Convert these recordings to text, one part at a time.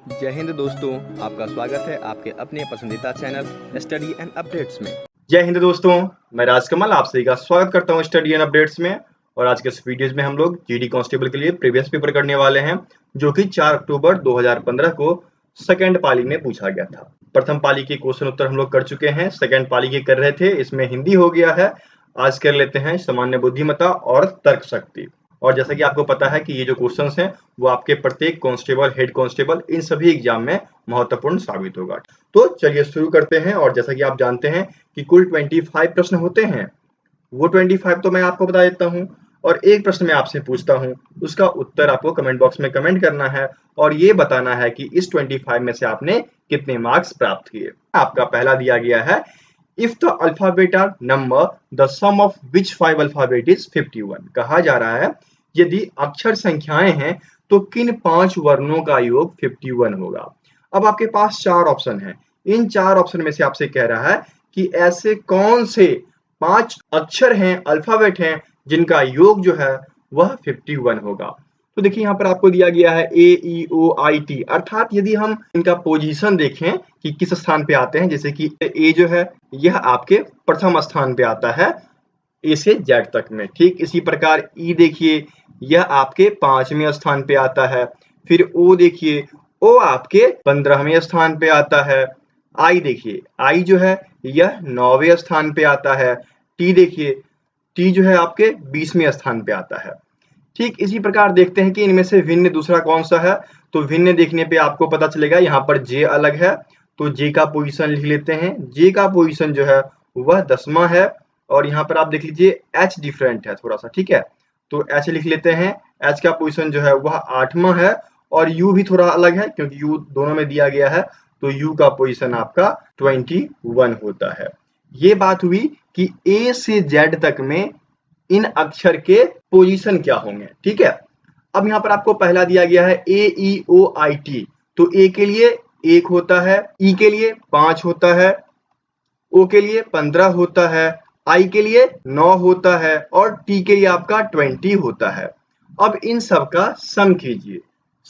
जय हिंद दोस्तों, आपका स्वागत है आपके अपने पसंदीदा चैनल स्टडी एंड अपडेट्स में। जय हिंद दोस्तों, मैं राजकमल आप सभी का स्वागत करता हूं स्टडी एंड अपडेट्स में। और आज के इस वीडियोस में हम लोग जीडी कांस्टेबल के लिए प्रीवियस पेपर करने वाले हैं, जो कि 4 अक्टूबर 2015 को सेकंड पाली में पूछा गया था। प्रथम पाली के क्वेश्चन उत्तर हम लोग कर चुके हैं, सेकंड पाली के कर रहे थे, इसमें हिंदी हो गया है। आज कर लेते हैं सामान्य बुद्धिमत्ता और तर्क शक्ति। और जैसा कि आपको पता है कि ये जो क्वेश्चंस हैं वो आपके प्रत्येक कांस्टेबल, हेड कांस्टेबल, इन सभी एग्जाम में महत्वपूर्ण साबित होगा। तो चलिए शुरू करते हैं। और जैसा कि आप जानते हैं कि कुल 25 प्रश्न होते हैं, वो 25 तो मैं आपको बता देता हूँ, और एक प्रश्न मैं आपसे पूछता हूँ, उसका उत्तर आपको कमेंट बॉक्स में कमेंट करना है और ये बताना है कि इस 25 में से आपने कितने मार्क्स प्राप्त किए। आपका पहला दिया गया है, if the alphabet are number the sum of which 5 alphabet is 51। कहा जा रहा है यदि अक्षर संख्याएं हैं तो किन 5 वर्णों का योग 51 होगा। अब आपके पास 4 ऑप्शन हैं, इन 4 ऑप्शन में से आपसे कह रहा है कि ऐसे कौन से 5 अक्षर हैं, अल्फाबेट हैं, जिनका योग जो है वह 51 होगा। तो देखिए यहाँ पर आपको दिया गया है AEOIT, अर्थात यदि हम इनका पोजीशन देखें कि किस स्थान पे आते हैं, जैसे कि ए जो है यह आपके प्रथम स्थान पे आता है ए से जेड तक में। ठीक इसी प्रकार ई देखिए, यह आपके 5वें स्थान पे आता है। फिर ओ देखिए, ओ आपके 15वें स्थान पे आता है। आई देखिए, आई जो है यह 9वें स्थान पे आता है। टी देखिए, टी जो है आपके 20वें स्थान पे आता है। ठीक इसी प्रकार देखते हैं कि इनमें से भिन्न दूसरा कौन सा है। तो भिन्न देखने पे आपको पता चलेगा, यहाँ पर जे अलग है, तो जे का पोजीशन लिख लेते हैं। जे का पोजीशन जो है वह 10वां है, और यहाँ पर आप देख लीजिए एच डिफरेंट है थोड़ा सा, ठीक है, तो एच लिख लेते हैं। एच का पोजीशन जो है वह 8वां है, और यू भी थोड़ा अलग है क्योंकि यू दोनों में दिया गया है, तो यू का पोजीशन आपका 21 होता है। ये बात हुई कि ए से जेड तक में इन अक्षर के पोजीशन क्या होंगे, ठीक है। अब यहाँ पर आपको पहला दिया गया है AEOIT, तो ए के लिए 1 होता है, ई के लिए 5 होता है, ओ के लिए 15 होता है, आई के लिए 9 होता है, और टी के लिए आपका 20 होता है। अब इन सब का सम कीजिए,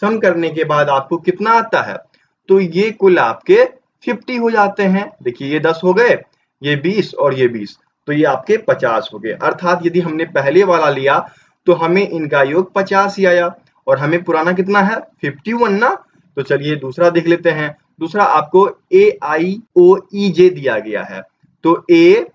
सम करने के बाद आपको कितना आता है, तो ये कुल आपके 50 हो जाते हैं। देखिए ये 10 हो गए, ये 20 और ये 20, तो ये आपके 50 हो गए। अर्थात यदि हमने पहले वाला लिया तो हमें इनका योग 50 ही आया, और हमें पुराना कितना है 51 ना। तो चलिए दूसरा देख लेते हैं। दूसरा आपको AIOEJ दिया गया है, तो AIOEJ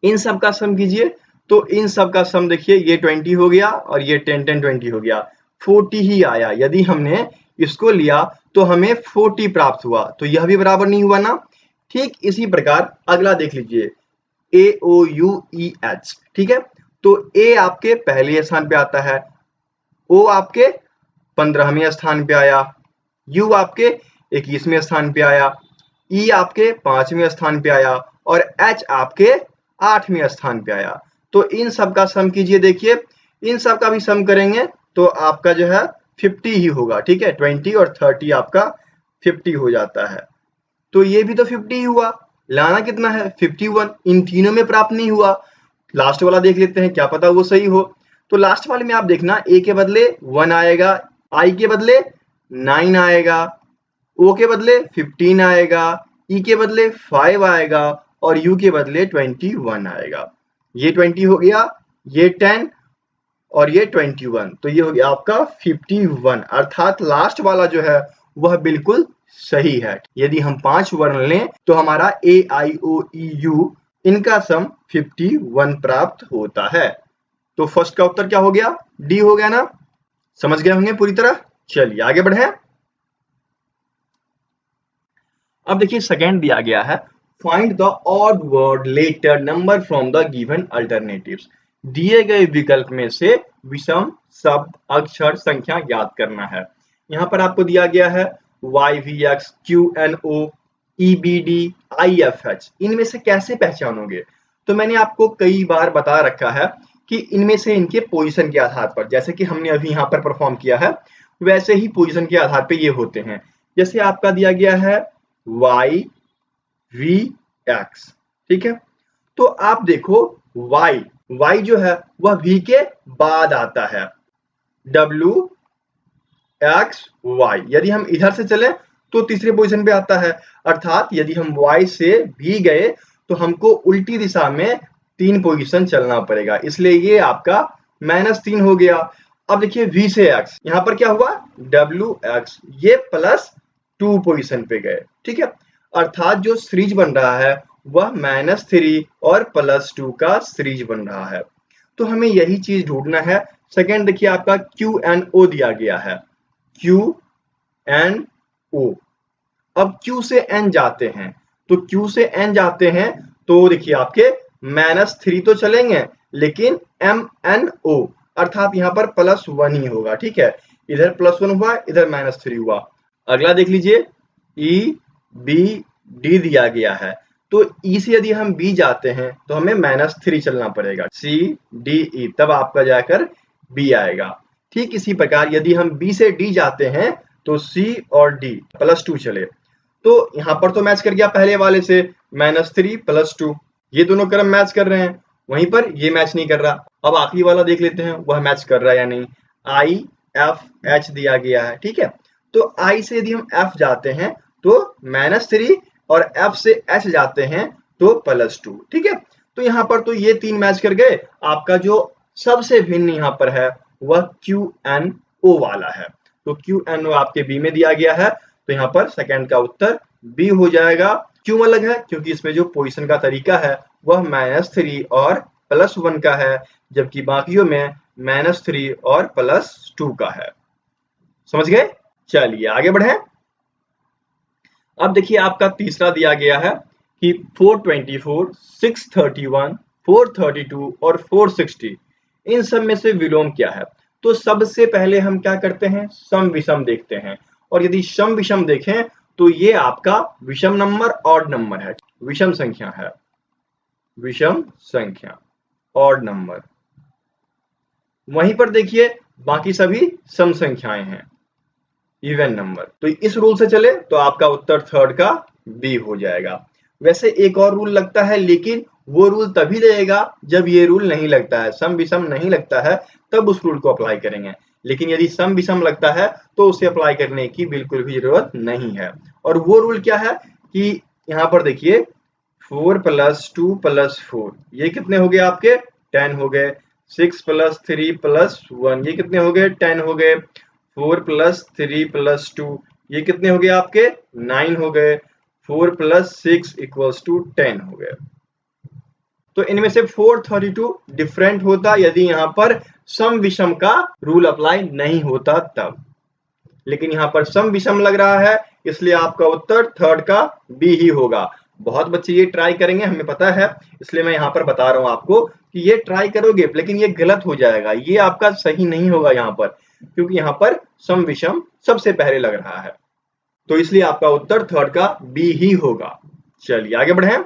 इन सब का सम कीजिए। तो इन सब का सम देखिए, ये 20 हो गया और ये 10 10 20 हो गया, 40 ही आया। यदि हमने इसको लिया तो हमें 40 प्राप्त हुआ, तो यह भी बराबर नहीं हुआ ना। ठीक इसी प्रकार अगला देख लीजिए, AOUEH, ठीक है, तो ए आपके पहले स्थान पे आता है, ओ आपके 15वें स्थान पे आया, यू आपके 21वें स्थान पे आया, ई आपके 5वें स्थान पे आया, और एच आपके 8वें स्थान पे आया। तो इन सब का सम कीजिए। देखिए इन सब का भी सम करेंगे तो आपका जो है 50 ही होगा, ठीक है, 20 और 30 आपका 50 हो जाता है। तो ये भी तो 50 ही हुआ, लाना कितना है 51, इन तीनों में प्राप्त नहीं हुआ। लास्ट वाला देख लेते हैं, क्या पता वो सही हो। तो लास्ट वाले में आप देखना, ए के बदले 1 आएगा, आई के बदले 9 आएगा, ओ के बदले 15 आएगा, ई के बदले 5 आएगा, और यू के बदले 21 आएगा। ये 20 हो गया, ये 10 और ये 21, तो ये हो गया आपका 51। अर्थात लास्ट वाला जो है वह बिल्कुल सही है। यदि हम 5 वर्ण लें तो हमारा AIOEU इनका सम 51 प्राप्त होता है। तो फर्स्ट का उत्तर क्या हो गया, डी हो गया ना। समझ गए होंगे पूरी तरह। चलिए आगे बढ़े। अब देखिए सेकंड दिया गया है, find the odd word letter number from the given alternatives. दिए गए विकल्प में से विषम शब्द अक्षर संख्या ज्ञात करना है। यहाँ पर आपको दिया गया है YVX QNO EBD IFH, इनमें से कैसे पहचानोगे। तो मैंने आपको कई बार बता रखा है कि इनमें से इनके पोजीशन के आधार पर, जैसे कि हमने अभी यहाँ पर परफॉर्म किया है, वैसे ही पोजीशन के आधार पर ये होते हैं। जैसे आपका दिया गया है YVX, ठीक है, तो आप देखो y जो है वह v के बाद आता है, w x y। यदि हम इधर से चले तो तीसरे पोजीशन पे आता है, अर्थात यदि हम y से v गए तो हमको उल्टी दिशा में 3 पोजीशन चलना पड़ेगा, इसलिए ये आपका -3 हो गया। अब देखिए v से x, यहाँ पर क्या हुआ wx, ये +2 पोजीशन पे गए, ठीक है। अर्थात जो सीरीज बन रहा है वह -3 और +2 का सीरीज बन रहा है। तो हमें यही चीज ढूंढना है। सेकेंड देखिए आपका QNO दिया गया है, QNO। अब Q से N जाते हैं, तो Q से N जाते हैं तो देखिए आपके -3 तो चलेंगे, लेकिन MNO अर्थात यहाँ पर +1 ही होगा, ठीक है। इधर +1 हुआ, इधर -3 हुआ। अगला देख लीजिए EBD दिया गया है, तो E से यदि हम B जाते हैं तो हमें -3 चलना पड़ेगा, CDE, तब आपका जाकर B आएगा। ठीक इसी प्रकार यदि हम B से D जाते हैं तो C और D +2 चले, तो यहाँ पर तो मैच कर गया पहले वाले से, -3 +2, ये दोनों क्रम मैच कर रहे हैं, वहीं पर ये मैच नहीं कर रहा। अब आखिरी वाला देख लेते हैं वह मैच कर रहा है या नहीं। IFH दिया गया है, ठीक है। तो I से यदि हम F जाते हैं तो -3 और F से H जाते हैं तो +2, ठीक है। तो यहाँ पर तो ये 3 मैच कर गए। आपका जो सबसे भिन्न यहाँ पर है वह QNO वाला है, तो QNO आपके बी में दिया गया है, तो यहाँ पर सेकंड का उत्तर बी हो जाएगा। क्यों अलग है? क्योंकि इसमें जो पोजीशन का तरीका है वह -3 और +1 का है, जबकि बाकियों में -3 और +2 का है। समझ गए? चलिए आगे बढ़े। अब देखिए आपका तीसरा दिया गया है कि 424, 631, 432 और 460, इन सब में से विलोम क्या है? तो सबसे पहले हम क्या करते हैं, सम विषम देखते हैं। और यदि सम विषम देखें तो ये आपका विषम नंबर ऑड नंबर है, विषम संख्या है, विषम संख्या ऑड नंबर। वहीं पर देखिए बाकी सभी सम संख्याएं हैं, इवन नंबर। तो इस रूल से चले तो आपका उत्तर थर्ड का बी हो जाएगा। वैसे एक और रूल लगता है, लेकिन वो रूल तभी लगेगा जब ये रूल नहीं लगता है, सम विषम नहीं लगता है तब उस रूल को अप्लाई करेंगे। लेकिन यदि सम विषम लगता है तो उसे अप्लाई करने की बिल्कुल भी जरूरत नहीं है। और वो रूल क्या है कि यहाँ पर देखिए 4 + 2 + 4, ये कितने हो गए आपके 10 हो गए। 6 + 3 + 1, ये कितने हो गए 10 हो गए। 4 + 3 + 2, ये कितने हो गए आपके 9 हो गए। 4 + 6 = 10 हो गए। तो इनमें से 432 डिफरेंट होता यदि यहाँ पर सम विषम का रूल अप्लाई नहीं होता तब, लेकिन यहाँ पर सम विषम लग रहा है, इसलिए आपका उत्तर थर्ड का बी ही होगा। बहुत बच्चे ये ट्राई करेंगे, हमें पता है, इसलिए मैं यहाँ पर बता रहा हूँ आपको कि ये ट्राई करोगे लेकिन ये गलत हो जाएगा, ये आपका सही नहीं होगा यहाँ पर, क्योंकि यहाँ पर सम विषम सबसे पहले लग रहा है। तो इसलिए आपका उत्तर थर्ड का बी ही होगा। चलिए आगे बढ़े।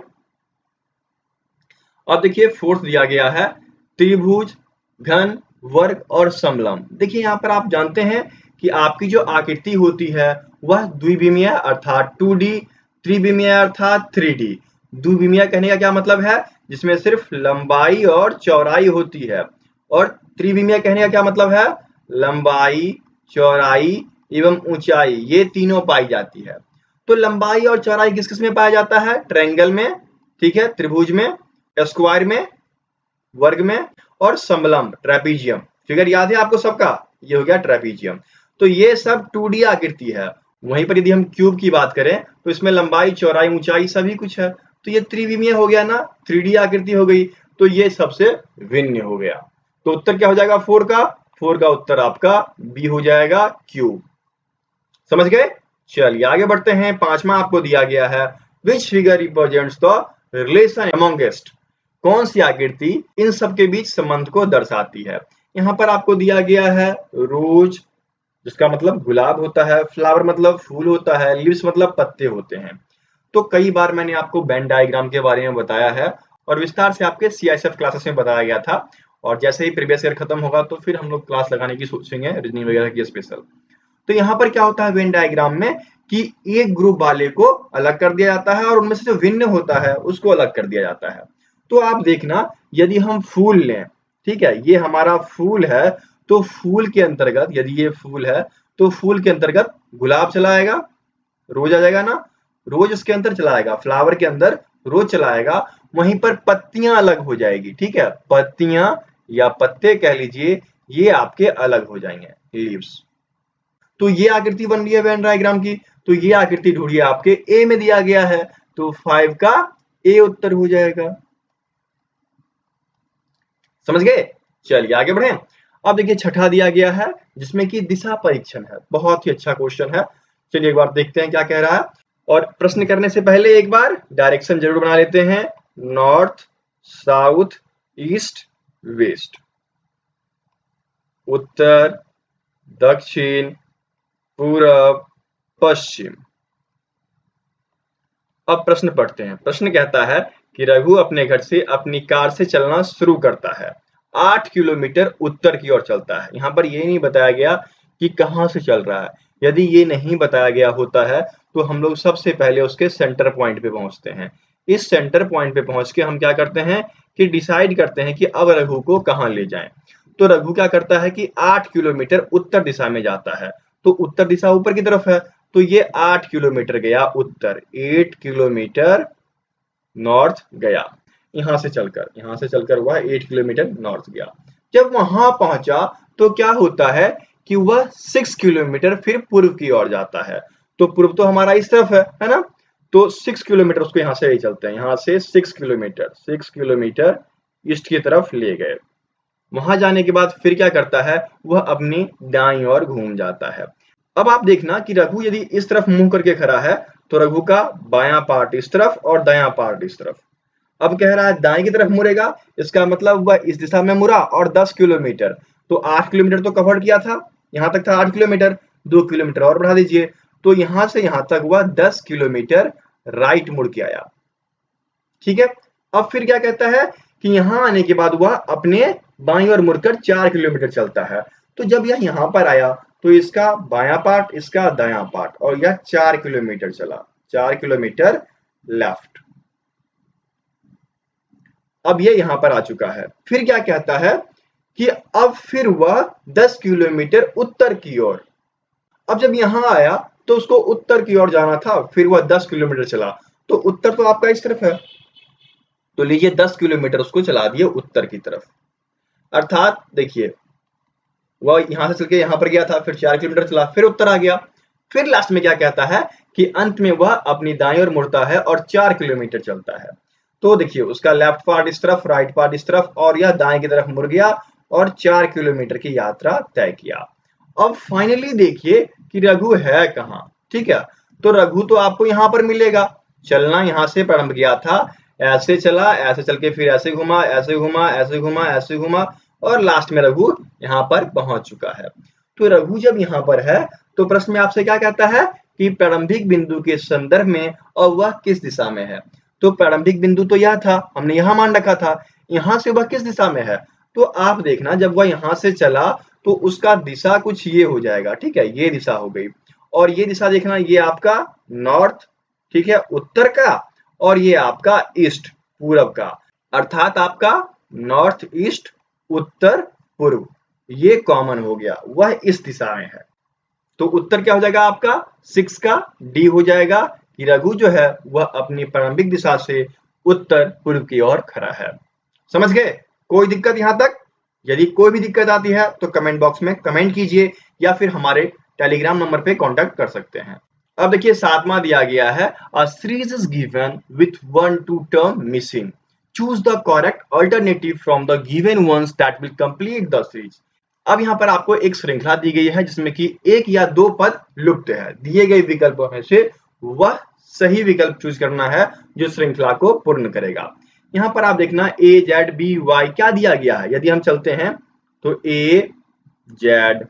अब देखिए फोर्थ दिया गया है त्रिभुज, घन, वर्ग और समलंब। देखिए यहाँ पर आप जानते हैं कि आपकी जो आकृति होती है वह द्विविमीय अर्थात 2D, त्रिविमीय अर्थात 3D। द्विविमीय कहने का क्या मतलब है, जिसमें सिर्फ लंबाई और चौड़ाई होती है, और त्रिविमीय कहने का क्या मतलब है, लंबाई, चौड़ाई एवं ऊंचाई ये तीनों पाई जाती है। तो लंबाई और चौड़ाई किस किस में पाया जाता है, ट्रायंगल में, ठीक है, त्रिभुज में, स्क्वायर में, वर्ग में, और समलंब ट्रेपीजियम। फिगर याद है आपको सबका, ये हो गया ट्रेपीजियम। तो ये सब 2D आकृति है। वहीं पर यदि हम क्यूब की बात करें तो इसमें लंबाई, चौड़ाई, ऊंचाई सभी कुछ है, तो ये त्रिविमीय हो गया ना, 3D आकृति हो गई, तो ये सबसे भिन्न हो गया। तो उत्तर क्या हो जाएगा 4 का, 4 का उत्तर आपका बी हो जाएगा, क्यूब। समझ गए? चलिए आगे बढ़ते हैं। पांचवा आपको दिया गया है which figure represents the relation amongst, कौन सी आकृति इन सब के बीच संबंध को दर्शाती है। यहाँ पर आपको दिया गया है रोज, जिसका मतलब गुलाब होता है, फ्लावर मतलब फूल होता है, लीव्स मतलब पत्ते होते हैं। तो कई बार मैंने आपको वेन डायग्राम के बारे में बताया है और विस्तार से आपके CISF क्लासेस में बताया गया था, और जैसे ही प्रीवियस ईयर खत्म होगा तो फिर हम लोग क्लास लगाने की सोचेंगे रीजनिंग वगैरह की स्पेशल। तो यहाँ पर क्या होता है वेन डायग्राम में कि एक ग्रुप वाले को अलग कर दिया जाता है और उनमें से जो भिन्न होता है उसको अलग कर दिया जाता है। तो आप देखना यदि हम फूल लें, ठीक है, ये हमारा फूल है, तो फूल के अंतर्गत यदि ये फूल है तो फूल के अंतर्गत गुलाब चला आएगा, रोज आ जाएगा ना, रोज इसके अंदर चला आएगा, फ्लावर के अंदर रोज चला आएगा। वहीं पर पत्तियां अलग हो जाएगी, ठीक है, पत्तियां या पत्ते कह लीजिए, ये आपके अलग हो जाएंगे, लीव्स। तो ये आकृति बन रही है वेन डायग्राम की। तो ये आकृति ढूंढिए, आपके ए में दिया गया है, तो 5 का ए उत्तर हो जाएगा। समझ गए? चलिए आगे बढ़े। अब देखिए छठा दिया गया है जिसमें कि दिशा परीक्षण है, बहुत ही अच्छा क्वेश्चन है। चलिए एक बार देखते हैं क्या कह रहा है। और प्रश्न करने से पहले एक बार डायरेक्शन जरूर बना लेते हैं, नॉर्थ, साउथ, ईस्ट, वेस्ट, उत्तर, दक्षिण, पूरब, पश्चिम। अब प्रश्न पढ़ते हैं। प्रश्न कहता है कि रघु अपने घर से अपनी कार से चलना शुरू करता है, 8 किलोमीटर उत्तर की ओर चलता है। यहाँ पर ये नहीं बताया गया कि कहाँ से चल रहा है। यदि ये नहीं बताया गया होता है तो हम लोग सबसे पहले उसके सेंटर पॉइंट पे पहुंचते हैं। इस सेंटर पॉइंट पे पहुंच के हम क्या करते हैं कि डिसाइड करते हैं कि अब रघु को कहाँ ले जाएं। तो रघु क्या करता है कि 8 किलोमीटर उत्तर दिशा में जाता है। तो उत्तर दिशा ऊपर की तरफ है, तो ये 8 किलोमीटर गया उत्तर, 8 किलोमीटर नॉर्थ गया। यहां से चलकर वह 8 किलोमीटर नॉर्थ गया। जब वहां पहुंचा तो क्या होता है कि वह 6 किलोमीटर फिर पूर्व की ओर जाता है। तो पूर्व तो हमारा इस तरफ है ना, तो 6 किलोमीटर उसको यहां से ले चलते हैं, यहां से 6 किलोमीटर ईस्ट की तरफ ले गए। वहां जाने के बाद फिर क्या करता है, वह अपनी दाईं ओर घूम जाता है। अब आप देखना कि रघु यदि इस तरफ मुंह करके खड़ा है तो रघु का बायां पार्ट इस तरफ और दायां पार्ट इस तरफ। अब कह रहा है दाएं की तरफ मुड़ेगा, इसका मतलब वह इस दिशा में मुड़ा और 10 किलोमीटर, तो 8 किलोमीटर तो कवर किया था, यहां तक था 8 किलोमीटर, 2 किलोमीटर और बढ़ा दीजिए, तो यहां से यहां तक वह 10 किलोमीटर राइट मुड़ के आया। ठीक है, अब फिर क्या कहता है कि यहां आने के बाद वह अपने बाईं ओर मुड़कर 4 किलोमीटर चलता है। तो जब यह यहां पर आया तो इसका बायां पार्ट, इसका दायां पार्ट, और यह 4 किलोमीटर चला, 4 किलोमीटर लेफ्ट। अब ये यहां पर आ चुका है। फिर क्या कहता है कि अब फिर वह 10 किलोमीटर उत्तर की ओर। अब जब यहां आया तो उसको उत्तर की ओर जाना था, फिर वह 10 किलोमीटर चला, तो उत्तर तो आपका इस तरफ है, तो लीजिए 10 किलोमीटर उसको चला दिए उत्तर की तरफ। अर्थात देखिए वह यहां से चल के यहां पर गया था, फिर 4 किलोमीटर चला, फिर उत्तर आ गया। फिर लास्ट में क्या कहता है कि अंत में वह अपनी दाईं ओर मुड़ता है और 4 किलोमीटर चलता है। तो देखिए उसका लेफ्ट पार्ट इस तरफ, राइट पार्ट इस तरफ, और यह दाएं की तरफ मुड़ गया और 4 किलोमीटर की यात्रा तय किया। अब फाइनली देखिए कि रघु है कहाँ। ठीक है, तो रघु तो आपको यहाँ पर मिलेगा। चलना यहाँ से प्रारंभ किया था, ऐसे चला, ऐसे चल के फिर ऐसे घुमा, ऐसे घुमा, ऐसे घुमा, ऐसे घुमा, और लास्ट में रघु यहाँ पर पहुंच चुका है। तो रघु जब यहाँ पर है तो प्रश्न में आपसे क्या कहता है कि प्रारंभिक बिंदु के संदर्भ में और वह किस दिशा में है। तो प्रारंभिक बिंदु तो यह था, हमने यहाँ मान रखा था, यहाँ से वह किस दिशा में है। तो आप देखना जब वह यहाँ से चला तो उसका दिशा कुछ ये हो जाएगा, ठीक है, ये दिशा हो गई, और ये दिशा देखना ये आपका नॉर्थ, ठीक है, उत्तर का, और ये आपका ईस्ट, पूरब का। अर्थात आपका नॉर्थ ईस्ट, उत्तर पूर्व, ये कॉमन हो गया, वह इस दिशा में है। तो उत्तर क्या हो जाएगा आपका 6 का डी हो जाएगा कि रघु जो है वह अपनी प्रारंभिक दिशा से उत्तर पूर्व की ओर खड़ा है। समझ गए? कोई दिक्कत यहां तक? यदि कोई भी दिक्कत आती है तो कमेंट बॉक्स में कमेंट कीजिए या फिर हमारे टेलीग्राम नंबर पे कांटेक्ट कर सकते हैं। अब देखिए 7वां दिया गया है, a series is given with 1-2 term missing, choose the correct alternative from the given ones that will complete the series. अब यहाँ पर आपको एक श्रृंखला दी गई है जिसमें कि 1 या 2 पद लुप्त है। दिए गए विकल्पों में से वह सही विकल्प चूज करना है जो श्रृंखला को पूर्ण करेगा। यहाँ पर आप देखना ए जेड बी वाई क्या दिया गया है। यदि हम चलते हैं तो A Z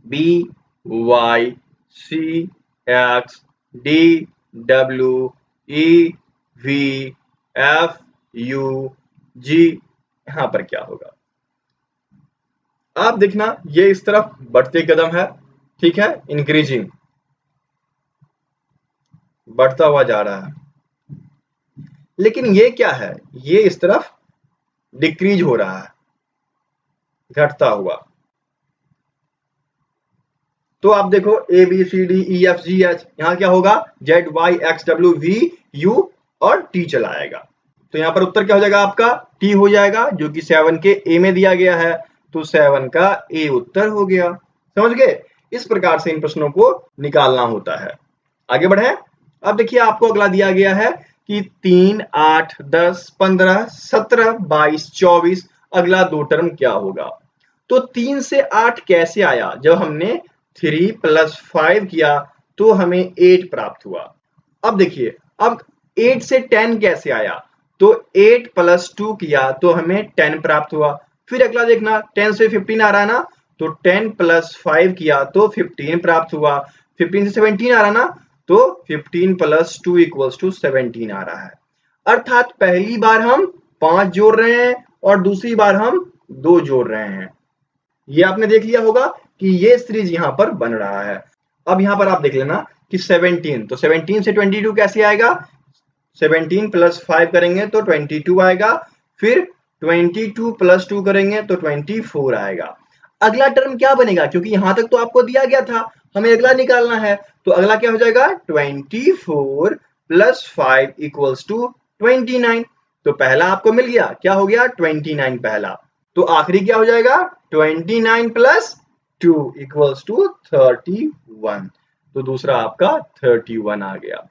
B Y C X D W E V F U G, यहाँ पर क्या होगा आप देखना, ये इस तरफ बढ़ते कदम है, ठीक है, इंक्रीजिंग, बढ़ता हुआ जा रहा है। लेकिन ये क्या है, ये इस तरफ डिक्रीज हो रहा है, घटता हुआ। तो आप देखो A B C D E F G H, यहाँ क्या होगा, Z Y X W V U और टी चला आएगा। तो यहाँ पर उत्तर क्या हो जाएगा आपका, टी हो जाएगा, जो कि 7 के ए में दिया गया है। तो 7 का ए उत्तर हो गया। समझ गए? इस प्रकार से इन प्रश्नों को निकालना होता है। आगे बढ़े। अब देखिए आपको अगला दिया गया है कि 3, 8, 10, 15, 17, 22, 24 अगला दो टर्म क्या होगा। तो 3 से 8 कैसे आया, जब हमने 3 + 5 किया तो हमें 8 प्राप्त हुआ। अब देखिए, अब 8 से 10 कैसे आया, तो 8 + 2 किया तो हमें 10 प्राप्त हुआ। फिर अगला देखना, 10 से 15 आ रहा है ना, तो 10 + 5 किया तो 15 प्राप्त हुआ। 15 से 17 आ रहा ना, तो 15 + 2 = 17 आ रहा है। अर्थात पहली बार हम 5 जोड़ रहे हैं और दूसरी बार हम 2 जोड़ रहे हैं। ये आपने देख लिया होगा कि ये सीरीज यहाँ पर बन रहा है। अब यहाँ पर आप देख लेना कि 17, तो 17 से 22 कैसे आएगा, 17 + 5 करेंगे तो 22 आएगा। फिर 22 + 2 करेंगे तो 24 आएगा। अगला टर्म क्या बनेगा, क्योंकि यहां तक तो आपको दिया गया था, हमें अगला निकालना है। तो अगला क्या हो जाएगा, 24 + 5 = 29। तो पहला आपको मिल गया, क्या हो गया, 29 पहला। तो आखिरी क्या हो जाएगा, 29 + 2 = 31। तो दूसरा आपका 31 आ गया।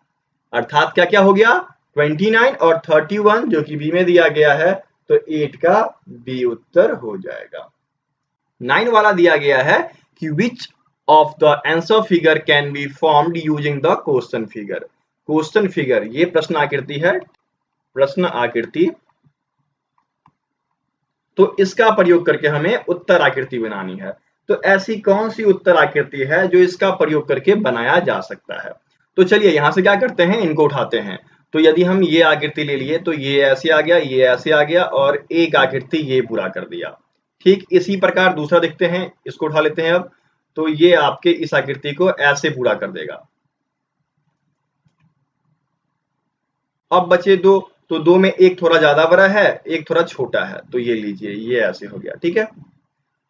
अर्थात क्या क्या हो गया, 29 और 31 जो कि बी में दिया गया है, तो 8 का बी उत्तर हो जाएगा। 9 वाला दिया गया है कि which of the answer figure can be formed using the question figure. Question figure ये प्रश्न आकृति है, प्रश्न आकृति। तो इसका प्रयोग करके हमें उत्तर आकृति बनानी है। तो ऐसी कौन सी उत्तर आकृति है जो इसका प्रयोग करके बनाया जा सकता है। तो चलिए यहां से क्या करते हैं, इनको उठाते हैं। तो यदि हम ये आकृति ले लिए तो ये ऐसे आ गया, ये ऐसे आ गया और एक आकृति ये पूरा कर दिया। ठीक इसी प्रकार दूसरा देखते हैं, इसको उठा लेते हैं अब। तो ये आपके इस आकृति को ऐसे पूरा कर देगा। अब बचे दो, तो दो में एक थोड़ा ज्यादा बड़ा है, एक थोड़ा छोटा है, तो ये लीजिए, ये ऐसे हो गया। ठीक है,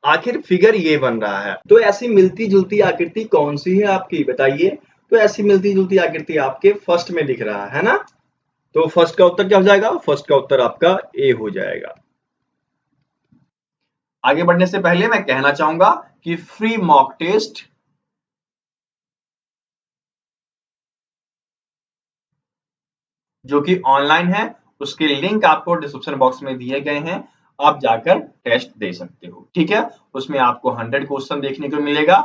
आखिर फिगर ये बन रहा है। तो ऐसी मिलती जुलती आकृति कौन सी है आपकी, बताइए। तो ऐसी मिलती जुलती आकृति आपके फर्स्ट में दिख रहा है ना। तो फर्स्ट का उत्तर क्या हो जाएगा, फर्स्ट का उत्तर आपका ए हो जाएगा। आगे बढ़ने से पहले मैं कहना चाहूंगा कि फ्री मॉक टेस्ट जो कि ऑनलाइन है, उसके लिंक आपको डिस्क्रिप्शन बॉक्स में दिए गए हैं। आप जाकर टेस्ट दे सकते हो। ठीक है, उसमें आपको 100 क्वेश्चन देखने को मिलेगा।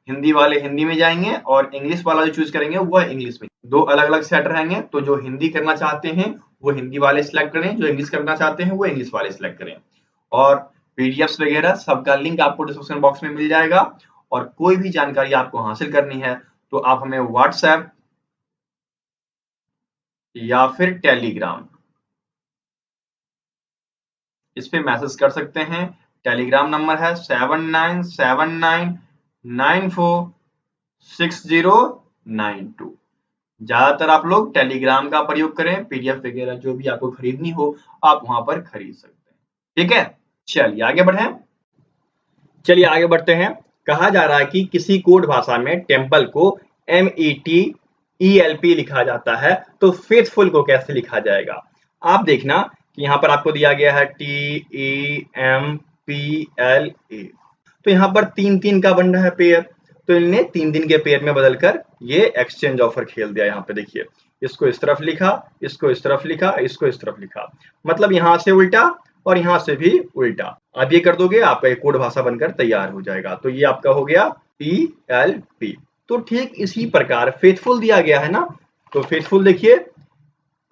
हिंदी वाले हिंदी में जाएंगे और इंग्लिश वाला जो चूज करेंगे वह इंग्लिश में। दो अलग अलग सेट रहेंगे, तो जो हिंदी करना चाहते हैं वो हिंदी वाले सिलेक्ट करें, जो इंग्लिश करना चाहते हैं वो इंग्लिश वाले सिलेक्ट करें। और पीडीएफ्स वगैरह सबका लिंक आपको डिस्क्रिप्शन बॉक्स में मिल जाएगा। और कोई भी जानकारी आपको हासिल करनी है तो आप हमें व्हाट्सएप या फिर टेलीग्राम इस पे मैसेज कर सकते हैं। टेलीग्राम नंबर है 7979946092। ज्यादातर आप लोग टेलीग्राम का प्रयोग करें, पीडीएफ वगैरह जो भी आपको खरीदनी हो आप वहां पर खरीद सकते हैं। ठीक है, चलिए आगे बढ़े। चलिए आगे बढ़ते हैं। कहा जा रहा है कि किसी कोड भाषा में टेम्पल को METELP लिखा जाता है, तो फेथफुल को कैसे लिखा जाएगा। आप देखना कि यहाँ पर आपको दिया गया है TEMPLA। तो यहाँ पर 3-3 का बन रहा है पेयर, तो इन्हें 3-3 के पेयर में बदलकर ये एक्सचेंज ऑफर खेल दिया। यहाँ पे देखिए, इसको इस तरफ लिखा, इसको इस तरफ लिखा, इसको इस तरफ लिखा, मतलब यहाँ से उल्टा और यहाँ से भी उल्टा। आप ये कर दोगे, आपका एक कोड भाषा बनकर तैयार हो जाएगा। तो ये आपका हो गया PLP। तो ठीक इसी प्रकार फेथफुल दिया गया है ना। तो फेथफुल देखिए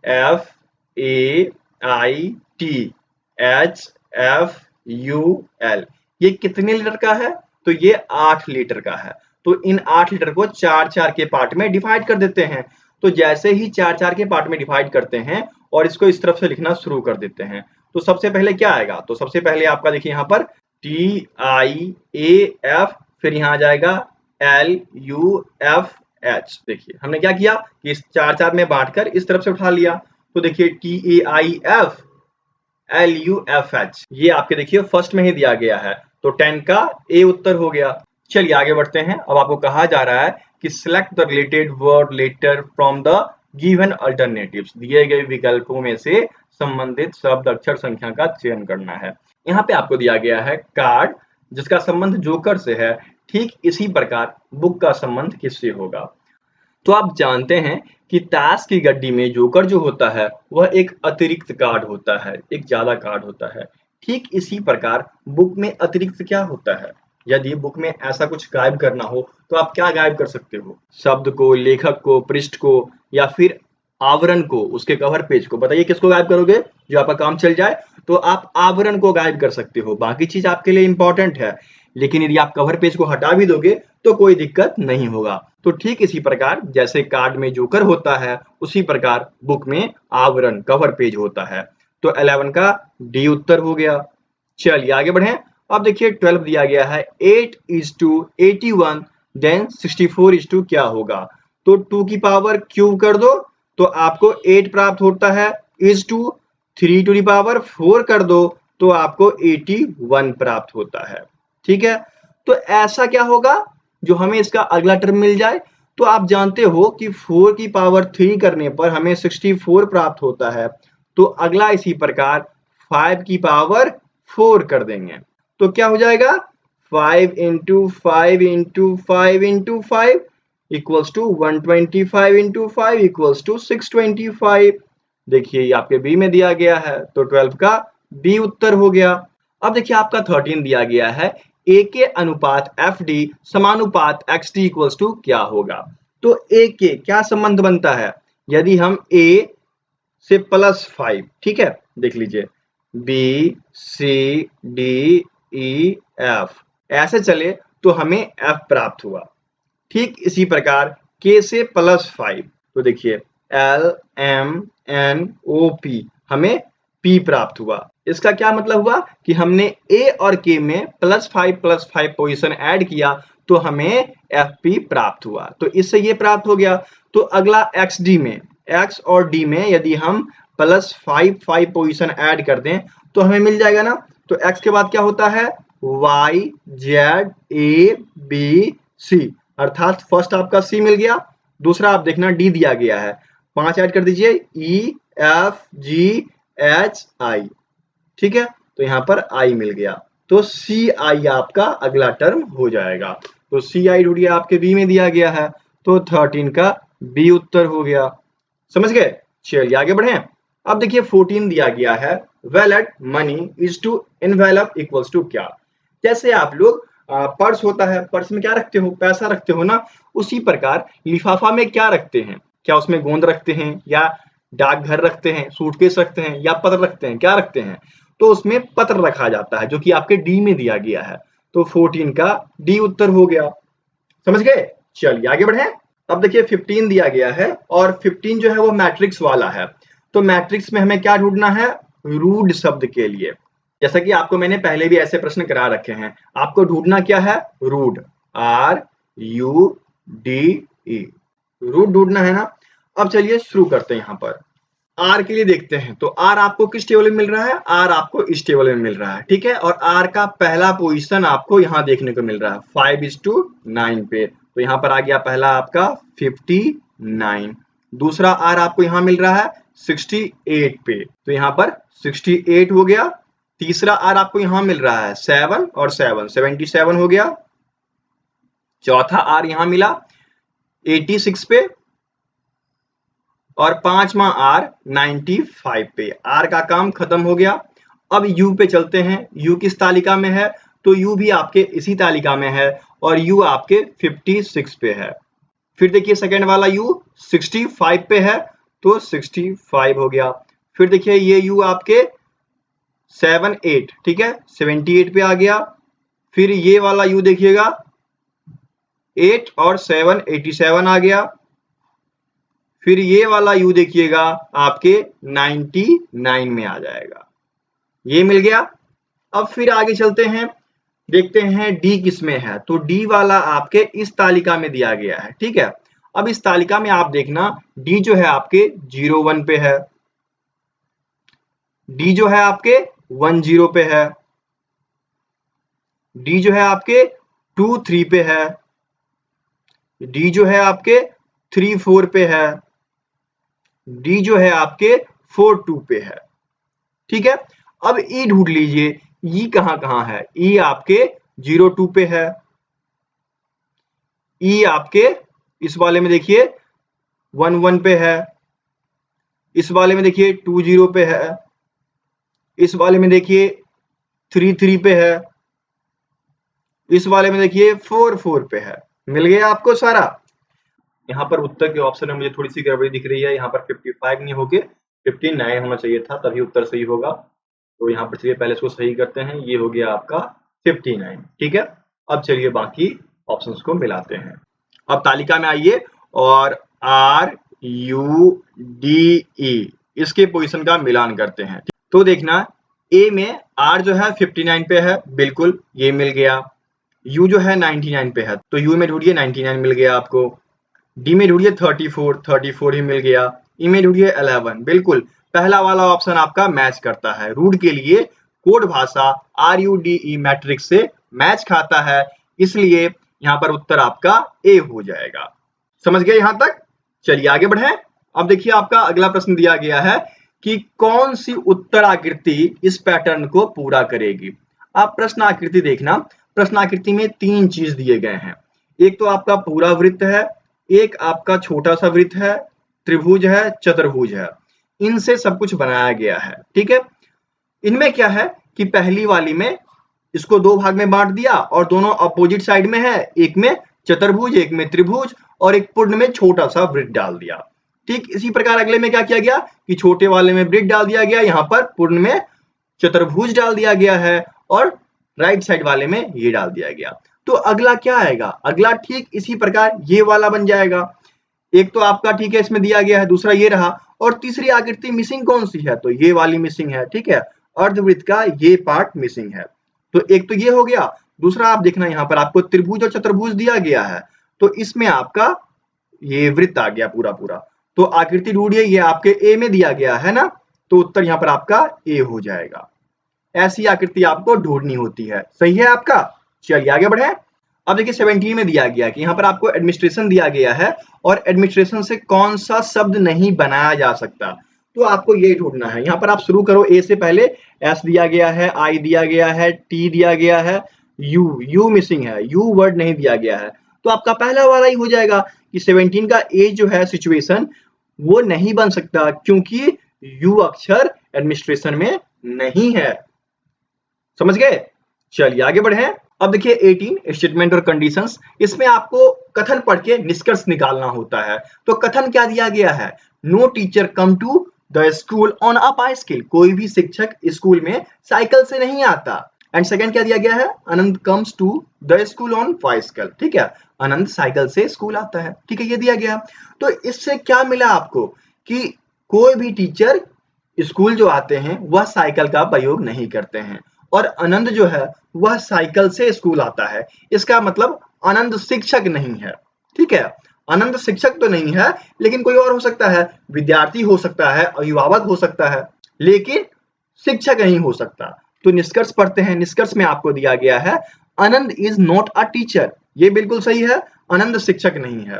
FAITHFUL, ये कितने लीटर का है, तो ये 8 लीटर का है। तो इन 8 लीटर को 4-4 के पार्ट में डिवाइड कर देते हैं। तो जैसे ही 4-4 के पार्ट में डिवाइड करते हैं और इसको इस तरफ से लिखना शुरू कर देते हैं, तो सबसे पहले क्या आएगा, तो सबसे पहले आपका देखिए यहाँ पर TIAF, फिर यहाँ आ जाएगा LUFH। देखिए हमने क्या किया कि इस 4-4 में बांटकर इस तरफ से उठा लिया, तो देखिए TAIFLUFH ये आपके देखिए फर्स्ट में ही दिया गया है, तो 10 का ए उत्तर हो गया। चलिए आगे बढ़ते हैं। अब आपको कहा जा रहा है कि select the related word letter from the given alternatives, दिए गए विकल्पों में से संबंधित शब्द अक्षर संख्या का चयन करना है। यहाँ पे आपको दिया गया है कार्ड, जिसका संबंध जोकर से है। ठीक इसी प्रकार बुक का संबंध किससे होगा? तो आप जानते हैं कि ताश की गड्डी में जोकर जो होता है वह एक अतिरिक्त कार्ड होता है, एक ज्यादा कार्ड होता है। ठीक इसी प्रकार बुक में अतिरिक्त क्या होता है? यदि बुक में ऐसा कुछ गायब करना हो तो आप क्या गायब कर सकते हो? शब्द को, लेखक को, पृष्ठ को, या फिर आवरण को, उसके कवर पेज को। बताइए किसको गायब करोगे जो आपका काम चल जाए? तो आप आवरण को गायब कर सकते हो, बाकी चीज आपके लिए इंपॉर्टेंट है। लेकिन यदि आप कवर पेज को हटा भी दोगे तो कोई दिक्कत नहीं होगा। तो ठीक इसी प्रकार जैसे कार्ड में जोकर होता है, उसी प्रकार बुक में आवरण, कवर पेज होता है। तो 11 का डी उत्तर हो गया। चलिए आगे बढ़ें। अब देखिए 12 दिया गया है 8:81 देन 64 क्या होगा? तो 2 की पावर क्यूब कर दो तो आपको 8 प्राप्त होता है, is to 3 to the power 4 कर दो तो आपको 81 प्राप्त होता है। ठीक है, तो ऐसा क्या होगा जो हमें इसका अगला टर्म मिल जाए? तो आप जानते हो कि 4 की पावर 3 करने पर हमें 64 प्राप्त होता है। तो अगला इसी प्रकार 5 की पावर 4 कर देंगे तो क्या हो जाएगा? 5 into 5 into 5 into 5 equals to 125 into 5 equals to 625। देखिए ये आपके बी में दिया गया है, तो 12 का बी उत्तर हो गया। अब देखिए आपका 13 दिया गया है ए के अनुपात एफ डी समानुपात एक्स डी इक्वल्स टू क्या होगा? तो ए के क्या संबंध बनता है? यदि हम ए से +5, ठीक है, देख लीजिए B C D E F ऐसे चले तो हमें एफ प्राप्त हुआ। ठीक इसी प्रकार के से +5, तो देखिए L M N O P हमें पी प्राप्त हुआ। इसका क्या मतलब हुआ कि हमने ए और के में +5 पोजीशन ऐड किया तो हमें एफ पी प्राप्त हुआ। तो इससे ये प्राप्त हो गया। तो अगला एक्स डी में, एक्स और डी में यदि हम +5 पोजीशन ऐड कर दें तो हमें मिल जाएगा ना। तो एक्स के बाद क्या होता है? Y Z A B C, अर्थात फर्स्ट आपका सी मिल गया, दूसरा आप देखना डी दिया गया है, 5 ऐड कर दीजिए ई एफ जी एच आई। ठीक है, तो यहाँ पर आई मिल गया, तो सी आई आपका अगला टर्म हो जाएगा। तो सी आई ढूंढिए, आपके बी में दिया गया है, तो 13 का बी उत्तर हो गया। समझ गए? चलिए आगे बढ़े। अब देखिए 14 दिया गया है wallet money is to envelope equals to क्या? जैसे आप लोग पर्स होता है, पर्स में क्या रखते हो? पैसा रखते हो ना। उसी प्रकार लिफाफा में क्या रखते हैं? क्या उसमें गोंद रखते हैं, या डाकघर रखते हैं, सूटकेस रखते हैं, या पत्र रखते हैं? क्या रखते हैं? तो उसमें पत्र रखा जाता है, जो कि आपके डी में दिया गया है। तो 14 का डी उत्तर हो गया। समझ गए? चलिए आगे बढ़े। अब देखिए 15 दिया गया है और 15 जो है वो मैट्रिक्स वाला है। तो मैट्रिक्स में हमें क्या ढूंढना है? रूड शब्द के लिए। जैसा कि आपको मैंने पहले भी ऐसे प्रश्न करा रखे हैं, आपको ढूंढना क्या है? Rude, R U D E, root ढूंढना है ना। अब चलिए शुरू करते हैं। यहाँ पर आर के लिए देखते हैं, तो आर आपको किस टेबल में मिल रहा है? आर आपको इस टेबल में मिल रहा है, ठीक है। और आर का पहला पोजीशन आपको यहाँ देखने को मिल रहा है 5:9 पे, तो यहाँ पर आ गया पहला आपका 59। दूसरा आर आपको यहाँ मिल रहा है 68 पे, तो यहाँ पर 68 हो गया। तीसरा आर आपको यहाँ मिल रहा है 7 और 7 77 हो गया। चौथा आर यहाँ मिला 86 पे, और पांचवा आर 95 पे। आर का काम खत्म हो गया। अब यू पे चलते हैं। यू किस तालिका में है? तो यू भी आपके इसी तालिका में है, और यू आपके 56 पे है। फिर देखिए सेकेंड वाला यू 65 पे है, तो 65 हो गया। फिर देखिए ये यू आपके 78, ठीक है, 78 पे आ गया। फिर ये वाला यू देखिएगा 8 और 7 87 आ गया। फिर ये वाला यू देखिएगा आपके 99 में आ जाएगा। ये मिल गया। अब फिर आगे चलते हैं, देखते हैं डी किस में है। तो डी वाला आपके इस तालिका में दिया गया है, ठीक है। अब इस तालिका में आप देखना डी जो है आपके 01 पे है, डी जो है आपके 10 पे है, डी जो है आपके 23 पे है, डी जो है आपके 34 पे है, डी जो है आपके 42 पे है। ठीक है, अब ई ढूंढ लीजिए, ई कहां है। ई आपके 02 पे है, ई आपके इस वाले में देखिए 11 पे है, इस वाले में देखिए 20 पे है, इस वाले में देखिए 33 पे है, इस वाले में देखिए 44 पे है। मिल गया आपको सारा। यहाँ पर उत्तर के ऑप्शन में मुझे थोड़ी सी गड़बड़ी दिख रही है, यहाँ पर 55 नहीं होके 59 होना चाहिए था, तभी उत्तर सही होगा। तो यहाँ पर चलिए पहले इसको सही करते हैं, ये हो गया आपका 59। ठीक है, अब चलिए बाकी ऑप्शंस को मिलाते हैं। अब तालिका में आइए और आर यू डी ई इसके पोजीशन का मिलान करते हैं। तो देखना, ए में आर जो है 59 पे है, बिल्कुल ये मिल गया। यू जो है 99 पे है, तो यू में ढूंढिए 99 मिल गया आपको। डी में ढूंढिए 34 ही मिल गया। ई में ढूंढिए 11, बिल्कुल पहला वाला ऑप्शन आपका मैच करता है। रूट के लिए कोड भाषा RUDE मैट्रिक्स से मैच खाता है, इसलिए यहाँ पर उत्तर आपका ए हो जाएगा। समझ गए यहाँ तक? चलिए आगे बढ़े। अब देखिए आपका अगला प्रश्न दिया गया है कि कौन सी उत्तर आकृति इस पैटर्न को पूरा करेगी। आप प्रश्न आकृति देखना, प्रश्न आकृति में 3 चीज दिए गए हैं। एक तो आपका पूरा वृत्त है, एक आपका छोटा सा वृत्त है, त्रिभुज है, चतुर्भुज है। इनसे सब कुछ बनाया गया है। ठीक है, इनमें क्या है कि पहली वाली में इसको 2 भाग में बांट दिया और दोनों अपोजिट साइड में है, एक में चतुर्भुज एक में त्रिभुज, और एक पूर्ण में छोटा सा वृत्त डाल दिया। ठीक इसी प्रकार अगले में क्या किया गया कि छोटे वाले में वृत्त डाल दिया गया, यहाँ पर पूर्ण में चतुर्भुज डाल दिया गया है, और राइट साइड वाले में ये डाल दिया गया। तो अगला क्या आएगा, अगला ठीक इसी प्रकार ये वाला बन जाएगा। एक तो आपका ठीक है इसमें दिया गया है, दूसरा ये रहा, और तीसरी आकृति मिसिंग कौन सी है, तो ये वाली मिसिंग है। ठीक है, अर्धवृत्त का ये पार्ट मिसिंग है। तो एक तो ये हो गया, दूसरा आप देखना यहाँ पर आपको त्रिभुज और चतुर्भुज दिया गया है, तो इसमें आपका ये वृत्त आ गया पूरा पूरा। तो आकृति ढूंढिए, ये आपके ए में दिया गया है ना, तो उत्तर यहाँ पर आपका ए हो जाएगा। ऐसी आकृति आपको ढूंढनी होती है। सही है आपका? चलिए आगे बढ़े। अब देखिए 17 में दिया गया कि यहाँ पर आपको एडमिनिस्ट्रेशन दिया गया है, और एडमिनिस्ट्रेशन से कौन सा शब्द नहीं बनाया जा सकता, तो आपको ये ढूंढना है। यहाँ पर आप शुरू करो, ए से पहले एस दिया गया है, आई दिया गया है, टी दिया गया है, यू मिसिंग है, यू वर्ड नहीं दिया गया है। तो आपका पहला वाला ही हो जाएगा कि 17 का ए जो है सिचुएशन वो नहीं बन सकता, क्योंकि यू अक्षर एडमिनिस्ट्रेशन में नहीं है। समझ गए? चलिए आगे बढ़े। अब देखिए 18 स्टेटमेंट और कंडीशंस, इसमें आपको कथन पढ़ के निष्कर्ष निकालना होता है। तो कथन क्या दिया गया है, no teacher come to the school on a bicycle, कोई भी शिक्षक स्कूल में साइकिल से नहीं आता। एंड सेकंड क्या दिया गया है, Anand comes to the school on bicycle. ठीक है, आनंद साइकिल से स्कूल आता है। ठीक है, ये दिया गया। तो इससे क्या मिला आपको कि कोई भी टीचर स्कूल जो आते हैं वह साइकिल का प्रयोग नहीं करते हैं, और आनंद जो है वह साइकिल से स्कूल आता है। इसका मतलब आनंद शिक्षक नहीं है। ठीक है, आनंद शिक्षक तो नहीं है, लेकिन कोई और हो सकता है, विद्यार्थी हो सकता है, अभिभावक हो सकता है, लेकिन शिक्षक नहीं हो सकता। तो निष्कर्ष पढ़ते हैं। निष्कर्ष में आपको दिया गया है आनंद इज नॉट अ टीचर, ये बिल्कुल सही है, आनंद शिक्षक नहीं है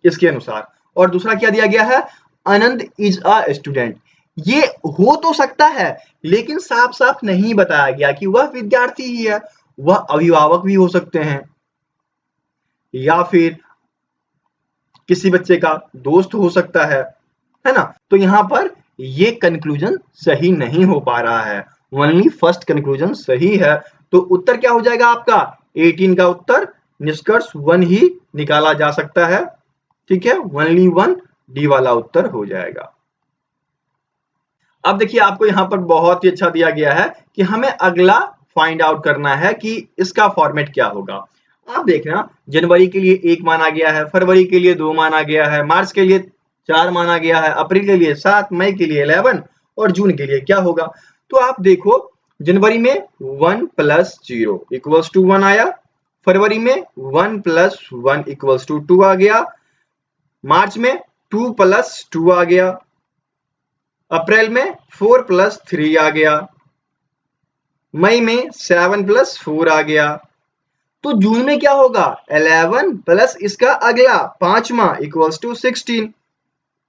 इसके अनुसार। और दूसरा क्या दिया गया है, आनंद इज अ स्टूडेंट, ये हो तो सकता है, लेकिन साफ साफ नहीं बताया गया कि वह विद्यार्थी ही है, वह अभिभावक भी हो सकते हैं, या फिर किसी बच्चे का दोस्त हो सकता है ना। तो यहाँ पर ये कंक्लूजन सही नहीं हो पा रहा है, ओनली फर्स्ट कंक्लूजन सही है। तो उत्तर क्या हो जाएगा आपका, 18 का उत्तर निष्कर्ष 1 ही निकाला जा सकता है। ठीक है, ओनली 1 डी वाला उत्तर हो जाएगा। अब देखिए आपको यहाँ पर बहुत ही अच्छा दिया गया है कि हमें अगला फाइंड आउट करना है कि इसका फॉर्मेट क्या होगा। आप देखना, जनवरी के लिए 1 माना गया है, फरवरी के लिए 2 माना गया है, मार्च के लिए 4 माना गया है, अप्रैल के लिए 7, मई के लिए 11 और जून के लिए क्या होगा। तो आप देखो, जनवरी में 1 + 0 = 1 आया, फरवरी में 1 + 1 = 2 आ गया, मार्च में 2 + 2 आ गया, अप्रैल में 4 + 3 आ गया, मई में 7 + 4 आ गया, तो जून में क्या होगा 11 प्लस इसका अगला 5वां = 16।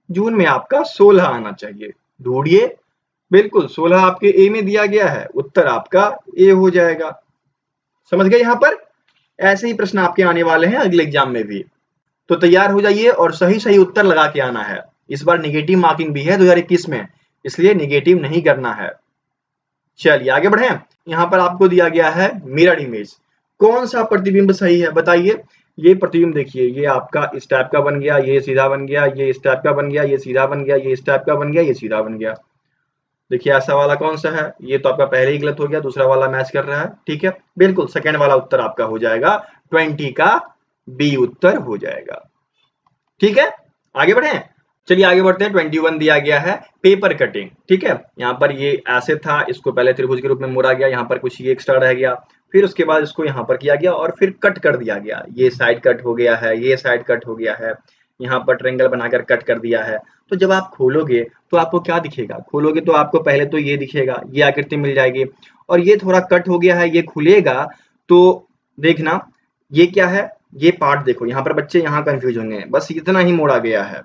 जून में आपका 16 आना चाहिए। ढूंढिए, बिल्कुल 16 आपके ए में दिया गया है, उत्तर आपका ए हो जाएगा। समझ गए? यहां पर ऐसे ही प्रश्न आपके आने वाले हैं अगले एग्जाम में भी, तो तैयार हो जाइए और सही सही उत्तर लगा के आना है। इस बार निगेटिव मार्किंग भी है 2021 में, इसलिए निगेटिव नहीं करना है। चलिए आगे बढ़े। यहाँ पर आपको दिया गया है मिरर इमेज। कौन सा प्रतिबिंब सही है बताइए? ये प्रतिबिंब देखिए, ये आपका इस टाइप का बन गया, ये सीधा बन गया, ये इस टाइप का बन गया, ये सीधा बन गया, ये इस टाइप का बन गया, ये सीधा बन गया। देखिए ऐसा वाला कौन सा है? ये तो आपका पहले ही गलत हो गया, दूसरा वाला मैच कर रहा है। ठीक है, बिल्कुल सेकंड वाला उत्तर आपका हो जाएगा 20 का बी उत्तर हो जाएगा। ठीक है, आगे बढ़े। चलिए आगे बढ़ते हैं। 21 दिया गया है पेपर कटिंग। ठीक है, यहाँ पर ये ऐसे था, इसको पहले त्रिभुज के रूप में मोड़ा गया, यहाँ पर कुछ ये एक्स्ट्रा रह गया, फिर उसके बाद इसको यहाँ पर किया गया और फिर कट कर दिया गया। ये साइड कट हो गया है, ये साइड कट हो गया है, यहाँ पर ट्रायंगल बनाकर कट कर दिया है। तो जब आप खोलोगे तो आपको क्या दिखेगा? खोलोगे तो आपको पहले तो ये दिखेगा, ये आकृति मिल जाएगी, और ये थोड़ा कट हो गया है, ये खुलेगा तो देखना ये क्या है, ये पार्ट देखो। यहाँ पर बच्चे यहाँ कंफ्यूज होंगे, बस इतना ही मोड़ा गया है।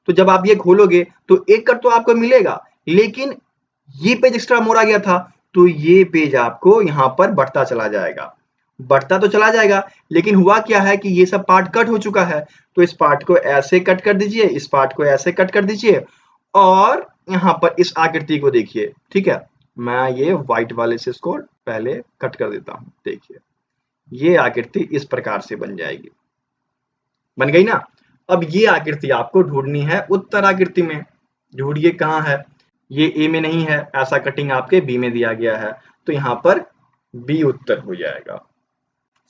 तो जब आप ये खोलोगे तो एक कट तो आपको मिलेगा, लेकिन ये पेज एक्स्ट्रा मोड़ा गया था, तो ये पेज आपको यहाँ पर बढ़ता चला जाएगा। बढ़ता तो चला जाएगा, लेकिन हुआ क्या है कि ये सब पार्ट कट हो चुका है, तो इस पार्ट को ऐसे कट कर दीजिए, इस पार्ट को ऐसे कट कर दीजिए, और यहाँ पर इस आकृति को देखिए। ठीक है, मैं ये व्हाइट वाले से इसको पहले कट कर देता हूं। देखिए ये आकृति इस प्रकार से बन जाएगी, बन गई ना। अब ये आकृति आपको ढूंढनी है उत्तर आकृति में। ढूंढिए कहाँ है, ये ए में नहीं है, ऐसा कटिंग आपके बी में दिया गया है, तो यहाँ पर बी उत्तर हो जाएगा।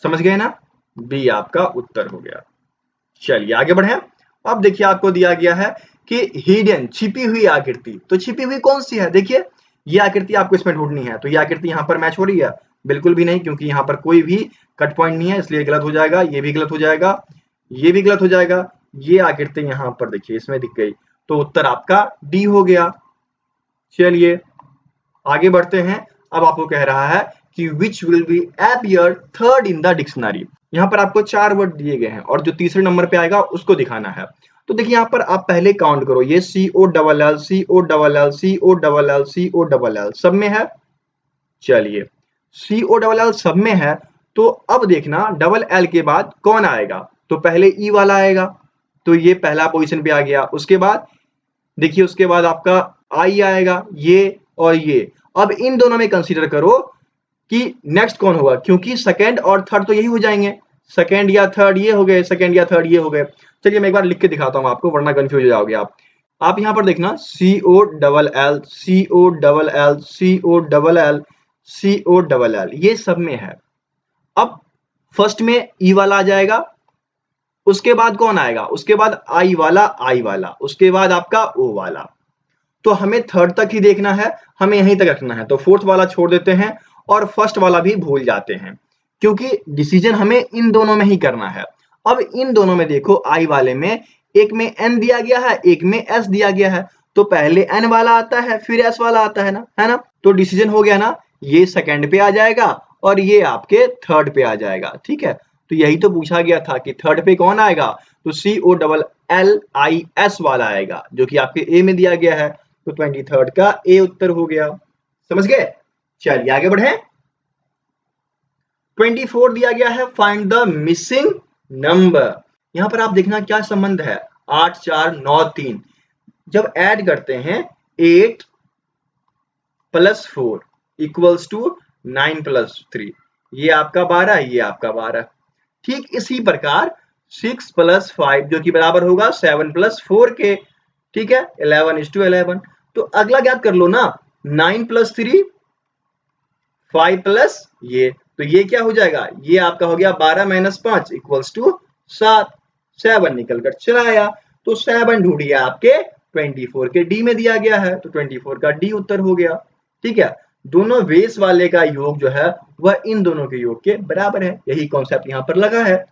समझ गए ना, बी आपका उत्तर हो गया। चलिए आगे बढ़े। अब देखिए आपको दिया गया है कि हिडन छिपी हुई आकृति, तो छिपी हुई कौन सी है? देखिए ये आकृति आपको इसमें ढूंढनी है, तो ये आकृति यहाँ पर मैच हो रही है? बिल्कुल भी नहीं, क्योंकि यहाँ पर कोई भी कट पॉइंट नहीं है, इसलिए गलत हो जाएगा। ये भी गलत हो जाएगा, ये भी गलत हो जाएगा। ये आकृति यहाँ पर देखिए इसमें दिख गई, तो उत्तर आपका डी हो गया। चलिए आगे बढ़ते हैं। अब आपको कह रहा है कि which will be appear third in the dictionary. यहाँ पर आपको 4 वर्ड दिए गए हैं और जो तीसरे नंबर पे आएगा उसको दिखाना है। तो देखिए यहाँ पर आप पहले काउंट करो, ये COLL COLL COLL COLL सब में है। चलिए COLL सब में है, तो अब देखना डबल एल के बाद कौन आएगा? तो पहले ई वाला आएगा, तो ये पहला पोजीशन पे आ गया। उसके बाद देखिए, उसके बाद आपका आई आएगा, ये और ये। अब इन दोनों में कंसीडर करो कि नेक्स्ट कौन होगा, क्योंकि सेकंड और थर्ड तो यही हो जाएंगे। सेकंड या थर्ड ये हो गए, सेकंड या थर्ड ये हो गए। चलिए मैं एक बार लिख के दिखाता हूं आपको, वरना कंफ्यूज हो जाओगे आप। आप यहाँ पर देखना COLL COLL COLL COLL ये सब में है। अब फर्स्ट में ई वाला आ जाएगा, उसके बाद कौन आएगा? उसके बाद आई वाला, उसके बाद आपका ओ वाला। तो हमें थर्ड तक ही देखना है, हमें यहीं तक रखना है, तो फोर्थ वाला छोड़ देते हैं और फर्स्ट वाला भी भूल जाते हैं, क्योंकि डिसीजन हमें इन दोनों में ही करना है। अब इन दोनों में देखो, आई वाले में एक में एन दिया गया है, एक में एस दिया गया है, तो पहले एन वाला आता है फिर एस वाला आता है ना, तो डिसीजन हो गया ना, ये सेकंड पे आ जाएगा और ये आपके थर्ड पे आ जाएगा। ठीक है, तो यही तो पूछा गया था कि थर्ड पे कौन आएगा, तो COLLIS वाला आएगा, जो कि आपके ए में दिया गया है, तो 23 का ए उत्तर हो गया। समझ गए? चलिए आगे बढ़े। 24 दिया गया है फाइंड द मिसिंग नंबर। यहां पर आप देखना क्या संबंध है, 8 4 9 3। जब ऐड करते हैं 8 + 4 = 9 + 3, ये आपका 12, ये आपका 12। ठीक इसी प्रकार 6 + 5 जो कि बराबर होगा 7 + 4 के। ठीक है, 11:11। तो अगला ज्ञात कर लो ना, 9 + 3 5 प्लस ये, तो ये क्या हो जाएगा, ये आपका हो गया 12 - 5 = 7। 7 निकल कर चला आया, तो 7 ढूंढिए आपके 24 के डी में दिया गया है, तो 24 का डी उत्तर हो गया। ठीक है, दोनों बेस वाले का योग जो है वह इन दोनों के योग के बराबर है। यही कॉन्सेप्ट यहाँ पर लगा है।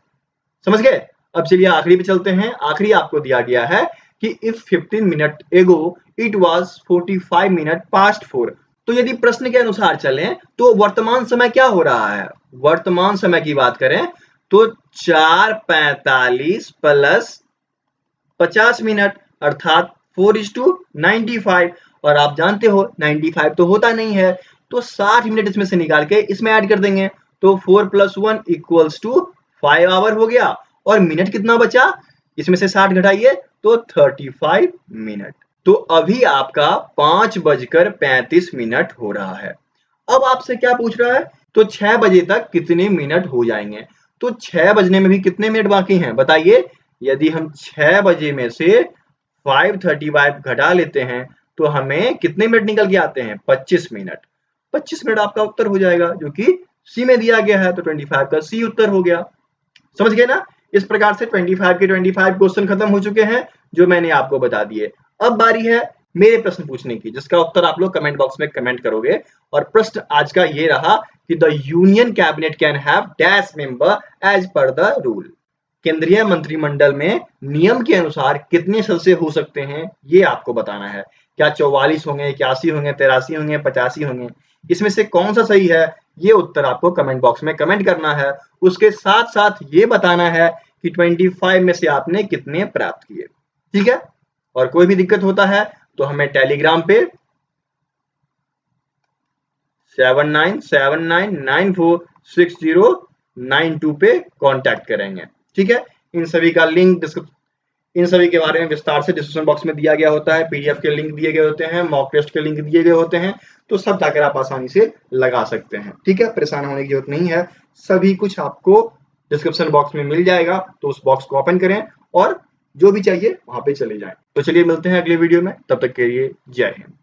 समझ गए? अब चलिए आखिरी पे चलते हैं। आखिरी आपको दिया गया है कि इफ 15 मिनट एगो इट वाज 45 मिनट पास्ट 4। तो यदि प्रश्न के अनुसार चलें तो वर्तमान समय क्या हो रहा है, वर्तमान समय की बात करें तो 4:45 प्लस 50 मिनट अर्थात 4:95। और आप जानते हो 95 तो होता नहीं है, तो 60 मिनट इसमें से निकाल के इसमें ऐड कर देंगे, तो 4 + 1 = 5 आवर हो गया। और मिनट कितना बचा, इसमें से 60 घटाइए तो 35 मिनट। तो अभी आपका 5:35 हो रहा है। अब आपसे क्या पूछ रहा है, तो 6 बजे तक कितने मिनट हो जाएंगे। तो 6 बजने में भी कितने मिनट बाकी हैं बताइए। यदि हम 6 बजे में से 5:35 घटा लेते हैं तो हमें कितने मिनट निकल के आते हैं, 25 मिनट। 25 मिनट आपका उत्तर हो जाएगा, जो कि सी में दिया गया है, तो 25 का सी उत्तर हो गया। समझ गए ना। इस प्रकार से 25 के 25 क्वेश्चन खत्म हो चुके हैं जो मैंने आपको बता दिए। अब बारी है मेरे प्रश्न पूछने की, जिसका उत्तर आप लोग कमेंट बॉक्स में कमेंट करोगे। और प्रश्न आज का ये रहा कि the union cabinet can have dash member as per the rule. केंद्रीय मंत्रिमंडल में नियम के अनुसार कितने सदस्य हो सकते हैं, ये आपको बताना है। क्या 44 होंगे, 81 होंगे, 83 होंगे, 85 होंगे, इसमें से कौन सा सही है, ये उत्तर आपको कमेंट बॉक्स में कमेंट करना है। उसके साथ साथ ये बताना है कि 25 में से आपने कितने प्राप्त किए। ठीक है। और कोई भी दिक्कत होता है तो हमें टेलीग्राम पे 7979946092 पे कांटेक्ट करेंगे। ठीक है। इन सभी का लिंक इन सभी के बारे में विस्तार से डिस्क्रिप्शन बॉक्स में दिया गया होता है, पीडीएफ के लिंक दिए गए होते हैं, मॉक टेस्ट के लिंक दिए गए होते हैं, तो सब जाकर आप आसानी से लगा सकते हैं। ठीक है, परेशान होने की जरूरत नहीं है, सभी कुछ आपको डिस्क्रिप्शन बॉक्स में मिल जाएगा। तो उस बॉक्स को ओपन करें और जो भी चाहिए वहां पे चले जाएं। तो चलिए मिलते हैं अगले वीडियो में, तब तक के लिए जय हिंद।